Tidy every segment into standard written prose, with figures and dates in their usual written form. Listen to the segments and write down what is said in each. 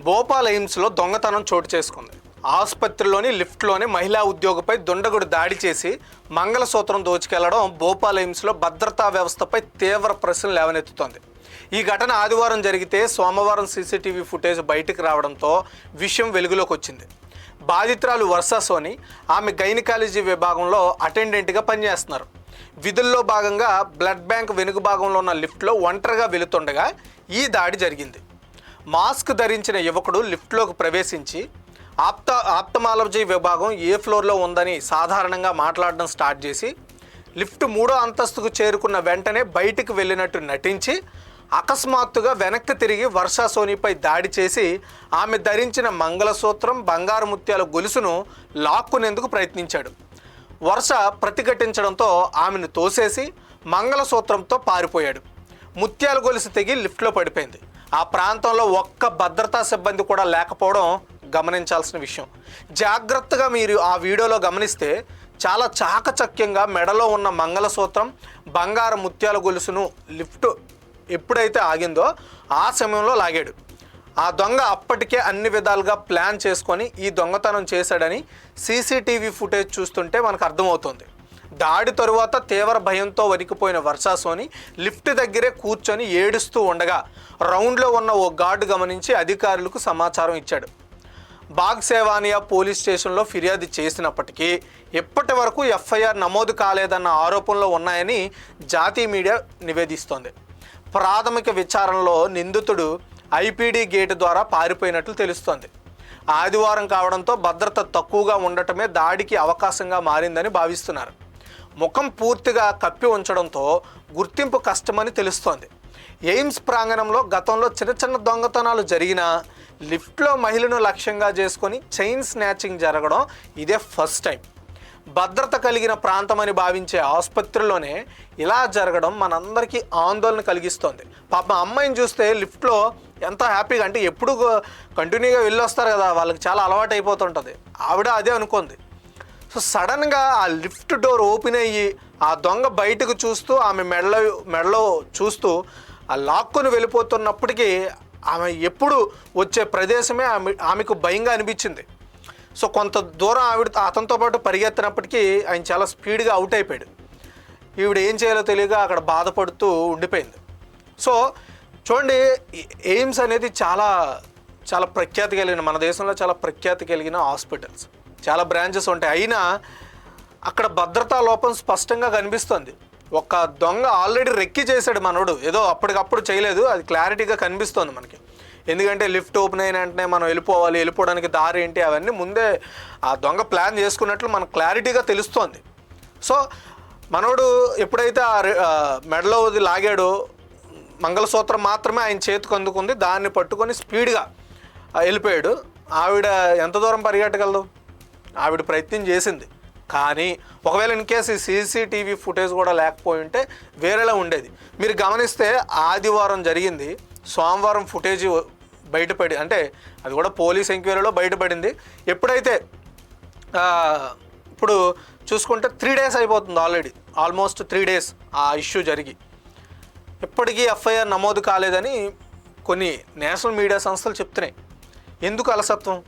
భోపాల్ ఎయిమ్స్లో దొంగతనం చోటు చేసుకుంది. ఆసుపత్రిలోని లిఫ్ట్లోని మహిళా ఉద్యోగిపై దుండగుడు దాడి చేసి మంగళసూత్రం దోచుకెళ్లడం భోపాల్ ఎయిమ్స్లో భద్రతా వ్యవస్థపై తీవ్ర ప్రశ్నలు లేవనెత్తుతోంది. ఈ ఘటన ఆదివారం జరిగితే సోమవారం సీసీటీవీ ఫుటేజ్ బయటకు రావడంతో విషయం వెలుగులోకి వచ్చింది. బాధితురాలు వర్షా సోని, ఆమె గైనకాలజీ విభాగంలో అటెండెంట్గా పనిచేస్తున్నారు. విధుల్లో భాగంగా బ్లడ్ బ్యాంక్ వెనుక భాగంలో ఉన్న లిఫ్ట్లో ఒంటరిగా వెళుతుండగా ఈ దాడి జరిగింది. మాస్క్ ధరించిన యువకుడు లిఫ్ట్లోకి ప్రవేశించి ఆప్థమాలజీ విభాగం ఏ ఫ్లోర్లో ఉందని సాధారణంగా మాట్లాడడం స్టార్ట్ చేసి లిఫ్ట్ 3వ అంతస్తుకు చేరుకున్న వెంటనే బయటికి వెళ్ళినట్టు నటించి అకస్మాత్తుగా వెనక్కి తిరిగి వర్షా సోనిపై దాడి చేసి ఆమె ధరించిన మంగళసూత్రం, బంగారు ముత్యాల గొలుసును లాక్కునేందుకు ప్రయత్నించాడు. వర్ష ప్రతిఘటించడంతో ఆమెను తోసేసి మంగళసూత్రంతో పారిపోయాడు. ముత్యాల గొలుసు తెగి లిఫ్ట్లో పడిపోయింది. ఆ ప్రాంతంలో ఒక్క భద్రతా సిబ్బంది కూడా లేకపోవడం గమనించాల్సిన విషయం. జాగ్రత్తగా మీరు ఆ వీడియోలో గమనిస్తే చాలా చాకచక్యంగా మెడలో ఉన్న మంగళసూత్రం, బంగారు ముత్యాల గొలుసును లిఫ్ట్ ఎప్పుడైతే ఆగిందో ఆ సమయంలో లాగాడు. ఆ దొంగ అప్పటికే అన్ని విధాలుగా ప్లాన్ చేసుకొని ఈ దొంగతనం చేశాడని సీసీటీవీ ఫుటేజ్ చూస్తుంటే మనకు అర్థమవుతుంది. దాడి తరువాత తీవ్ర భయంతో వణికిపోయిన వర్షా సోని లిఫ్ట్ దగ్గరే కూర్చొని ఏడుస్తూ ఉండగా రౌండ్లో ఉన్న ఓ గార్డు గమనించి అధికారులకు సమాచారం ఇచ్చాడు. బాగ్ సేవానియా పోలీస్ స్టేషన్లో ఫిర్యాదు చేసినప్పటికీ ఇప్పటి వరకు ఎఫ్ఐఆర్ నమోదు కాలేదన్న ఆరోపణలు ఉన్నాయని జాతీయ మీడియా నివేదిస్తోంది. ప్రాథమిక విచారణలో నిందితుడు ఐపీడీ గేటు ద్వారా పారిపోయినట్లు తెలుస్తోంది. ఆదివారం కావడంతో భద్రత తక్కువగా ఉండటమే దాడికి అవకాశంగా మారిందని భావిస్తున్నారు. ముఖం పూర్తిగా కప్పి ఉంచడంతో గుర్తింపు కష్టమని తెలుస్తోంది. ఎయిమ్స్ ప్రాంగణంలో గతంలో చిన్న చిన్న దొంగతనాలు జరిగినా లిఫ్ట్లో మహిళను లక్ష్యంగా చేసుకొని చైన్ స్నాచింగ్ జరగడం ఇదే ఫస్ట్ టైం. భద్రత కలిగిన ప్రాంతమని భావించే ఆసుపత్రిలోనే ఇలా జరగడం మనందరికీ ఆందోళన కలిగిస్తోంది. పాపం అమ్మాయిని చూస్తే లిఫ్ట్లో ఎంత హ్యాపీగా, అంటే ఎప్పుడు కంటిన్యూగా వెళ్ళొస్తారు కదా, వాళ్ళకి చాలా అలవాటు అయిపోతుంటుంది. ఆవిడ అదే అనుకుంది. సో సడన్గా ఆ లిఫ్ట్ డోర్ ఓపెన్ అయ్యి ఆ దొంగ బయటకు చూస్తూ ఆమె మెడలో చూస్తూ ఆ లాక్కుని వెళ్ళిపోతున్నప్పటికీ ఆమె ఎప్పుడు వచ్చే ప్రదేశమే ఆమెకు భయంగా అనిపించింది. సో కొంత దూరం అతనితో పాటు పరిగెత్తినప్పటికీ ఆయన చాలా స్పీడ్గా అవుట్ అయిపోయాడు. ఈవిడ ఏం చేయాలో తెలియక అక్కడ బాధపడుతూ ఉండిపోయింది. సో చూడండి, ఎయిమ్స్ అనేది చాలా చాలా ప్రఖ్యాతి కలిగిన, మన దేశంలో చాలా ప్రఖ్యాతి కలిగిన హాస్పిటల్స్, చాలా బ్రాంచెస్ ఉంటాయి. అయినా అక్కడ భద్రతా లోపం స్పష్టంగా కనిపిస్తుంది. ఒక దొంగ ఆల్రెడీ రెక్కి చేశాడు మనోడు, ఏదో అప్పటికప్పుడు చేయలేదు, అది క్లారిటీగా కనిపిస్తుంది మనకి. ఎందుకంటే లిఫ్ట్ ఓపెన్ అయిన వెంటనే మనం వెళ్ళిపోవడానికి దారి ఏంటి అవన్నీ ముందే ఆ దొంగ ప్లాన్ చేసుకున్నట్లు మనకు క్లారిటీగా తెలుస్తోంది. సో మనోడు ఎప్పుడైతే మెడలో లాగాడో మంగళసూత్రం మాత్రమే ఆయన చేతికి అందుకుంది, దాన్ని పట్టుకొని స్పీడ్గా వెళ్ళిపోయాడు. ఆవిడ ఎంత దూరం పరిగెట్టగలదు? ఆవిడ ప్రయత్నం చేసింది, కానీ ఒకవేళ ఇన్ కేసు సీసీటీవీ ఫుటేజ్ కూడా లేకపోయి ఉంటే వేరేలా ఉండేది. మీరు గమనిస్తే ఆదివారం జరిగింది, సోమవారం ఫుటేజ్ బయటపడి, అంటే అది కూడా పోలీస్ ఎంక్వైరీలో బయటపడింది. ఎప్పుడైతే ఇప్పుడు చూసుకుంటే 3 days అయిపోతుంది, ఆల్మోస్ట్ 3 days ఆ ఇష్యూ జరిగి ఇప్పటికీ ఎఫ్ఐఆర్ నమోదు కాలేదని కొన్ని నేషనల్ మీడియా సంస్థలు చెప్తున్నాయి. ఎందుకు అలసత్వం?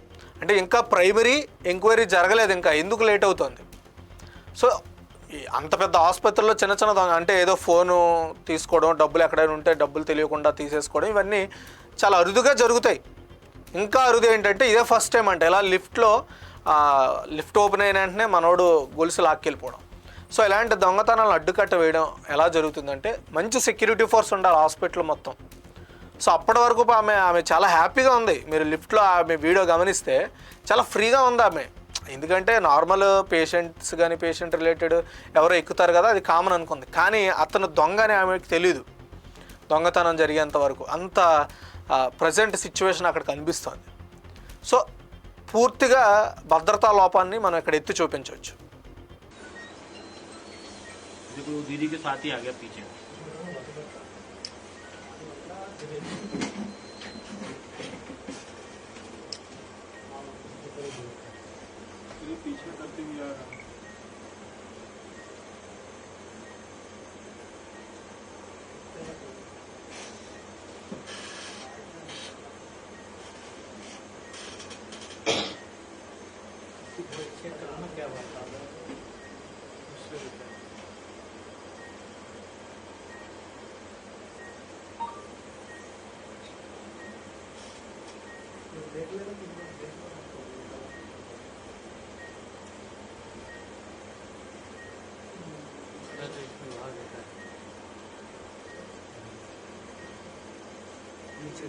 అంటే ఇంకా ప్రైమరీ ఎంక్వైరీ జరగలేదు, ఇంకా ఎందుకు లేట్ అవుతుంది? సో అంత పెద్ద ఆసుపత్రిలో చిన్న చిన్న అంటే ఏదో ఫోను తీసుకోవడం, డబ్బులు ఎక్కడైనా ఉంటే డబ్బులు తెలియకుండా తీసేసుకోవడం, ఇవన్నీ చాలా అరుదుగా జరుగుతాయి. ఇంకా అరుదు ఏంటంటే ఇదే ఫస్ట్ టైం అంటే ఇలా లిఫ్ట్ ఓపెన్ అయిన వెంటనే మనోడు గొలుసు లాక్కెళ్ళిపోవడం. సో ఇలాంటి దొంగతనాలను అడ్డుకట్ట వేయడం ఎలా జరుగుతుందంటే మంచి సెక్యూరిటీ ఫోర్స్ ఉండాలి హాస్పిటల్ మొత్తం. సో అప్పటి వరకు ఆమె చాలా హ్యాపీగా ఉంది. మీరు లిఫ్ట్లో ఆమె వీడియో గమనిస్తే చాలా ఫ్రీగా ఉంది ఆమె. ఎందుకంటే నార్మల్ పేషెంట్స్ కానీ పేషెంట్ రిలేటెడ్ ఎవరో ఎక్కుతారు కదా, అది కామన్ అనుకుంది. కానీ అతను దొంగ అని ఆమెకు తెలియదు. దొంగతనం జరిగేంత వరకు అంత ప్రజెంట్ సిచ్యువేషన్ అక్కడ కనిపిస్తుంది. సో పూర్తిగా భద్రతా లోపాన్ని మనం ఇక్కడ ఎత్తి చూపించవచ్చు. दीदी के साथ ही आ गया पीछे। पीछे करते हुए आ रहा है। क्या बात है उससे होता है। देख लेना तुम लोग देख लो नीचे